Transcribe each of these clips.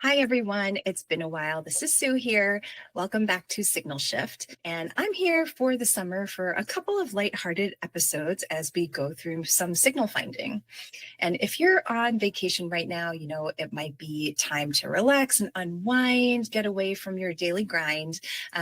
Hi, everyone. It's been a while. This is Sue here. Welcome back to Signal Shift. And I'm here for the summer for a couple of lighthearted episodes as we go through some signal finding. And if you're on vacation right now, it might be time to relax and unwind, get away from your daily grind,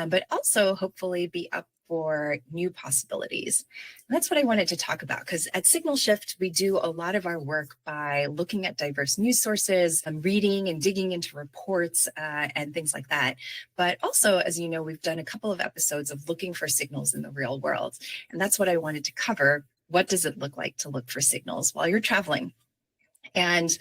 but also hopefully be up for new possibilities. And that's what I wanted to talk about because at Signal Shift, we do a lot of our work by looking at diverse news sources, reading and digging into reports and things like that. But also, as you know, we've done a couple of episodes of looking for signals in the real world. And that's what I wanted to cover. What does it look like to look for signals while you're traveling? And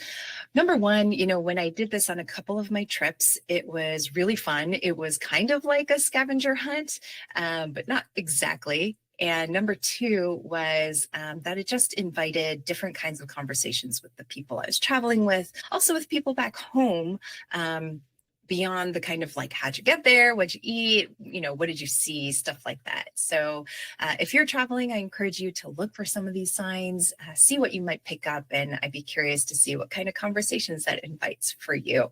number one, when I did this on a couple of my trips, it was really fun. It was kind of like a scavenger hunt, but not exactly. And number two was that it just invited different kinds of conversations with the people I was traveling with, also with people back home. Beyond the kind of like, how'd you get there? What'd you eat? What did you see? Stuff like that. So if you're traveling, I encourage you to look for some of these signs, see what you might pick up. And I'd be curious to see what kind of conversations that invites for you.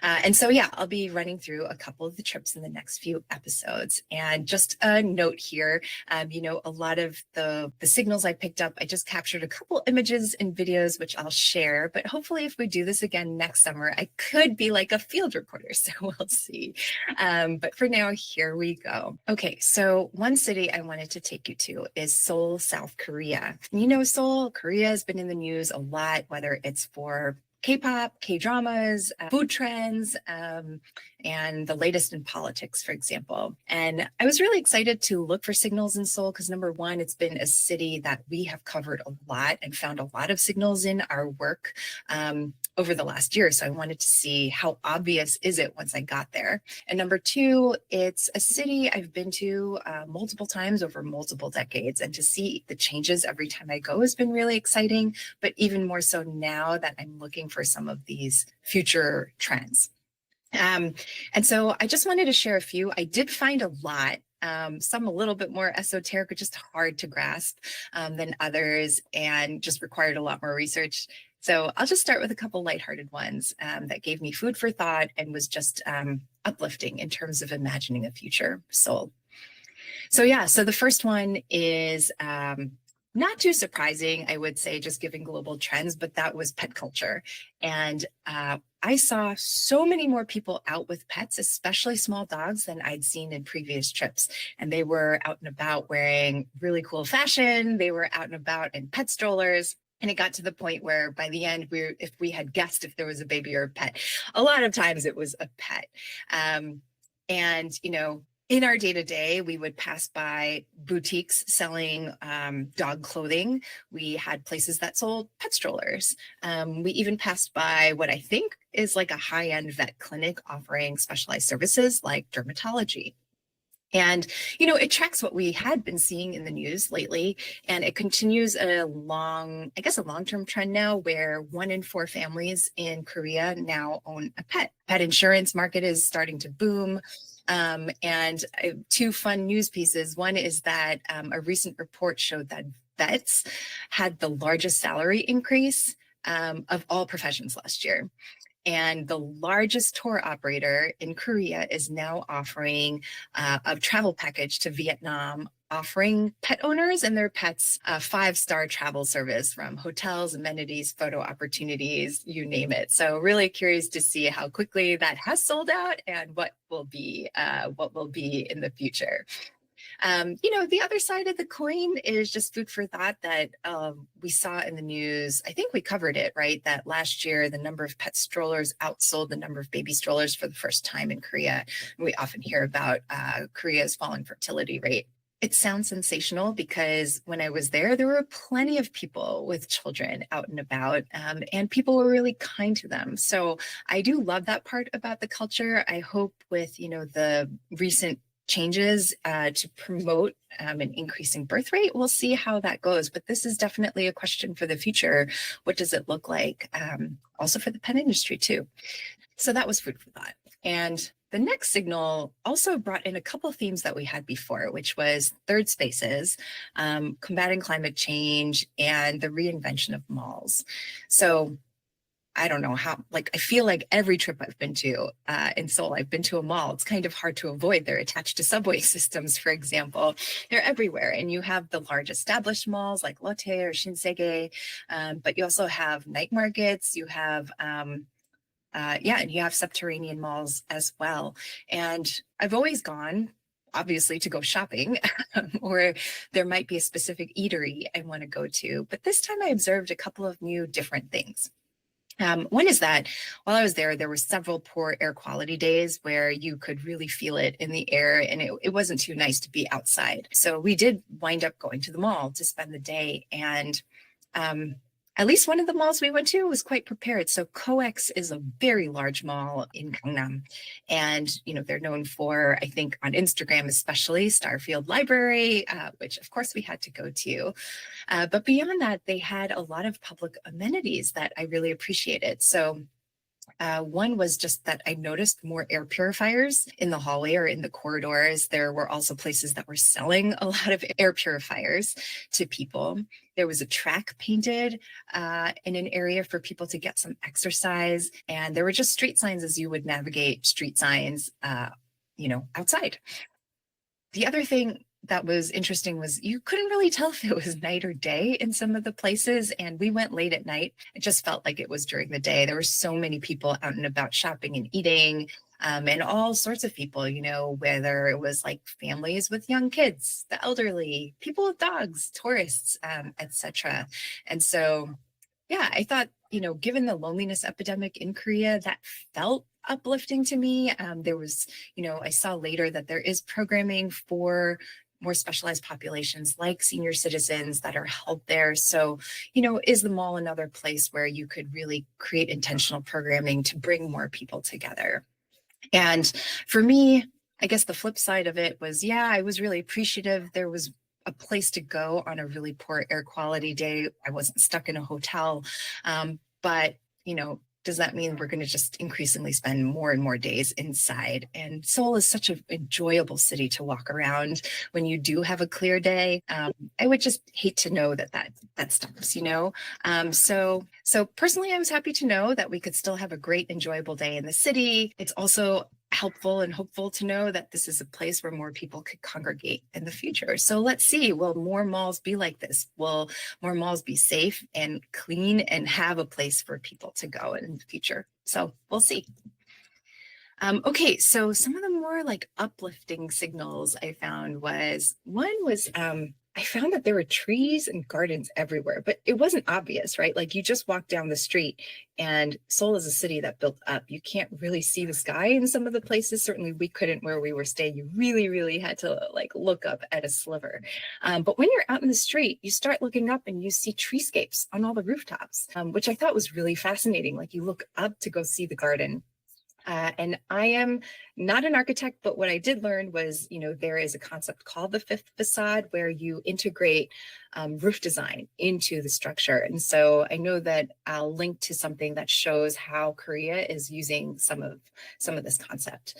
Yeah, I'll be running through a couple of the trips in the next few episodes. And just a note here, a lot of the signals I picked up, I just captured a couple images and videos, which I'll share. But hopefully if we do this again next summer, I could be like a field reporter. So we'll see. But for now, here we go. Okay, so one city I wanted to take you to is Seoul, South Korea. Seoul, Korea has been in the news a lot, whether it's for K-pop, K-dramas, food trends, and the latest in politics, for example. And I was really excited to look for signals in Seoul because number one, it's been a city that we have covered a lot and found a lot of signals in our work over the last year. So I wanted to see how obvious is it once I got there. And number two, it's a city I've been to multiple times over multiple decades. And to see the changes every time I go has been really exciting, but even more so now that I'm looking for some of these future trends. And so I just wanted to share a few. I did find a lot. Some a little bit more esoteric or just hard to grasp than others and just required a lot more research. So I'll just start with a couple lighthearted ones that gave me food for thought and was just uplifting in terms of imagining a future Seoul. So the first one is not too surprising, I would say, just given global trends, but that was pet culture. And I saw so many more people out with pets, especially small dogs, than I'd seen in previous trips. And they were out and about wearing really cool fashion. They were out and about in pet strollers. And it got to the point where by the end, if we had guessed if there was a baby or a pet, a lot of times it was a pet. In our day-to-day, we would pass by boutiques selling dog clothing. We had places that sold pet strollers. We even passed by what I think is like a high-end vet clinic offering specialized services like dermatology. And, it tracks what we had been seeing in the news lately. And it continues a long-term trend now where 1 in 4 families in Korea now own a pet. Pet insurance market is starting to boom. Two fun news pieces. One is that a recent report showed that vets had the largest salary increase of all professions last year. And the largest tour operator in Korea is now offering a travel package to Vietnam, offering pet owners and their pets a 5-star travel service from hotels, amenities, photo opportunities, you name it. So really curious to see how quickly that has sold out and what will be in the future. The other side of the coin is just food for thought that we saw in the news. I think we covered it, right? That last year, the number of pet strollers outsold the number of baby strollers for the first time in Korea. We often hear about Korea's falling fertility rate. It sounds sensational because when I was there were plenty of people with children out and about, and people were really kind to them. So I do love that part about the culture. I hope with, the recent changes to promote an increasing birth rate, we'll see how that goes. But this is definitely a question for the future. What does it look like? Also for the pet industry too. So that was food for thought. And the next signal also brought in a couple of themes that we had before, which was third spaces, combating climate change, and the reinvention of malls. So I don't know how, like, I feel like every trip I've been to in Seoul, I've been to a mall. It's kind of hard to avoid. They're attached to subway systems, for example. They're everywhere. And you have the large established malls like Lotte or Shinsegae, but you also have night markets. You have, yeah, and you have subterranean malls as well. And I've always gone, obviously, to go shopping, or there might be a specific eatery I want to go to. But this time I observed a couple of new different things. One is that while I was there were several poor air quality days where you could really feel it in the air, and it wasn't too nice to be outside. So we did wind up going to the mall to spend the day. And um, at least one of the malls we went to was quite prepared. So COEX is a very large mall in Gangnam. And, they're known for, I think on Instagram, especially Starfield Library, which of course we had to go to. But beyond that, they had a lot of public amenities that I really appreciated. So one was just that I noticed more air purifiers in the hallway or in the corridors. There were also places that were selling a lot of air purifiers to people. There was a track painted in an area for people to get some exercise. And there were just street signs as you would navigate street signs, outside. The other thing that was interesting was you couldn't really tell if it was night or day in some of the places. And we went late at night. It just felt like it was during the day. There were so many people out and about shopping and eating, and all sorts of people, whether it was like families with young kids, the elderly, people with dogs, tourists, etc. And so, yeah, I thought, given the loneliness epidemic in Korea, that felt uplifting to me. There was, I saw later that there is programming for more specialized populations like senior citizens that are held there. So, is the mall another place where you could really create intentional programming to bring more people together? And for me, I guess the flip side of it was, yeah, I was really appreciative. There was a place to go on a really poor air quality day. I wasn't stuck in a hotel. But, does that mean we're going to just increasingly spend more and more days inside? And Seoul is such an enjoyable city to walk around when you do have a clear day. I would just hate to know that stops, So personally, I was happy to know that we could still have a great, enjoyable day in the city. It's also helpful and hopeful to know that this is a place where more people could congregate in the future. So let's see, will more malls be like this? Will more malls be safe and clean and have a place for people to go in the future? So we'll see. Okay, so some of the more like uplifting signals I found was I found that there were trees and gardens everywhere, but it wasn't obvious, right? Like you just walk down the street, and Seoul is a city that built up. You can't really see the sky in some of the places. Certainly we couldn't where we were staying. You really, really had to like look up at a sliver. But when you're out in the street, you start looking up and you see treescapes on all the rooftops, which I thought was really fascinating. Like you look up to go see the garden. And I am not an architect, but what I did learn was, there is a concept called the fifth facade where you integrate roof design into the structure. And so I know that I'll link to something that shows how Korea is using some of this concept.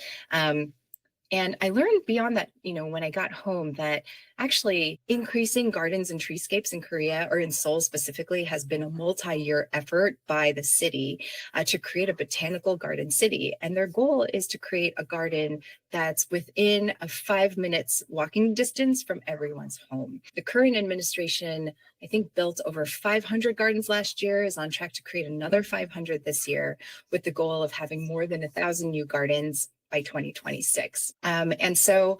And I learned beyond that, when I got home, that actually increasing gardens and treescapes in Korea, or in Seoul specifically, has been a multi-year effort by the city to create a botanical garden city. And their goal is to create a garden that's within a 5 minutes walking distance from everyone's home. The current administration, I think, built over 500 gardens last year, is on track to create another 500 this year, with the goal of having more than 1,000 new gardens by 2026. And so,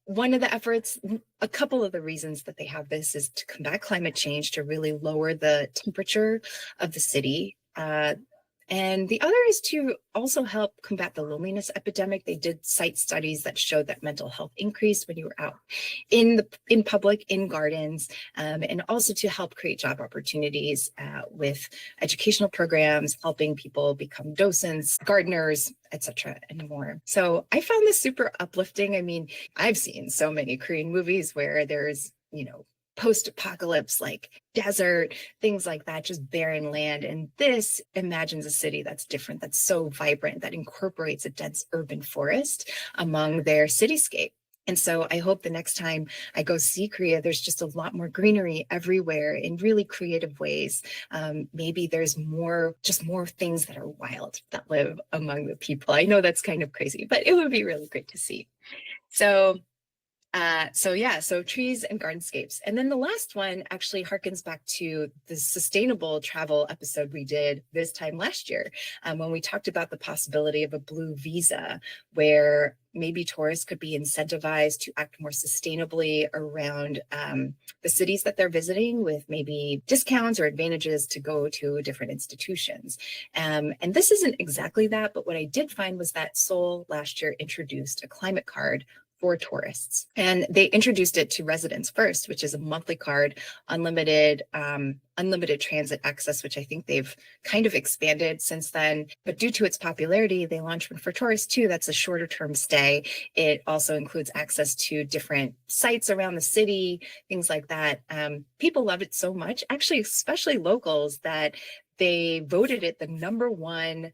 one of the efforts, a couple of the reasons that they have this is to combat climate change, to really lower the temperature of the city. And the other is to also help combat the loneliness epidemic. They did cite studies that showed that mental health increased when you were out in public, in gardens, and also to help create job opportunities with educational programs, helping people become docents, gardeners, etc., and more. So I found this super uplifting. I mean, I've seen so many Korean movies where there's, post-apocalypse, like desert, things like that, just barren land. And this imagines a city that's different, that's so vibrant, that incorporates a dense urban forest among their cityscape. And so I hope the next time I go see Korea, there's just a lot more greenery everywhere in really creative ways. Maybe there's just more things that are wild that live among the people. I know that's kind of crazy, but it would be really great to see. So so trees and gardenscapes. And then the last one actually harkens back to the sustainable travel episode we did this time last year, when we talked about the possibility of a blue visa, where maybe tourists could be incentivized to act more sustainably around the cities that they're visiting, with maybe discounts or advantages to go to different institutions. And this isn't exactly that, but what I did find was that Seoul last year introduced a climate card for tourists. And they introduced it to residents first, which is a monthly card, unlimited transit access, which I think they've kind of expanded since then. But due to its popularity, they launched one for tourists too. That's a shorter term stay. It also includes access to different sites around the city, things like that. People love it so much, actually, especially locals, that they voted it the #1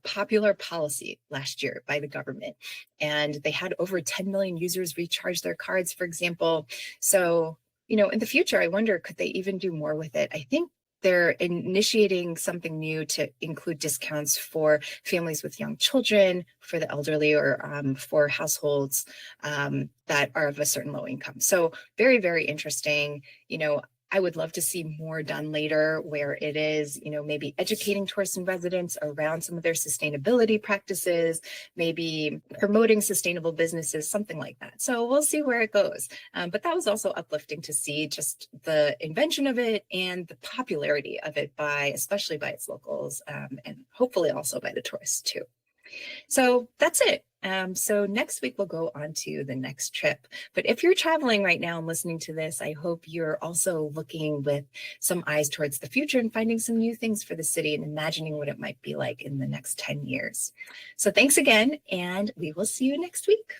popular policy last year by the government. And they had over 10 million users recharge their cards, for example. So, in the future, I wonder, could they even do more with it? I think they're initiating something new to include discounts for families with young children, for the elderly, or for households that are of a certain low income. So very, very interesting. I would love to see more done later, where it is, maybe educating tourists and residents around some of their sustainability practices, maybe promoting sustainable businesses, something like that. So we'll see where it goes. But that was also uplifting to see just the invention of it and the popularity of it especially by its locals, and hopefully also by the tourists too. So that's it. So next week we'll go on to the next trip. But if you're traveling right now and listening to this, I hope you're also looking with some eyes towards the future and finding some new things for the city and imagining what it might be like in the next 10 years. So thanks again, and we will see you next week.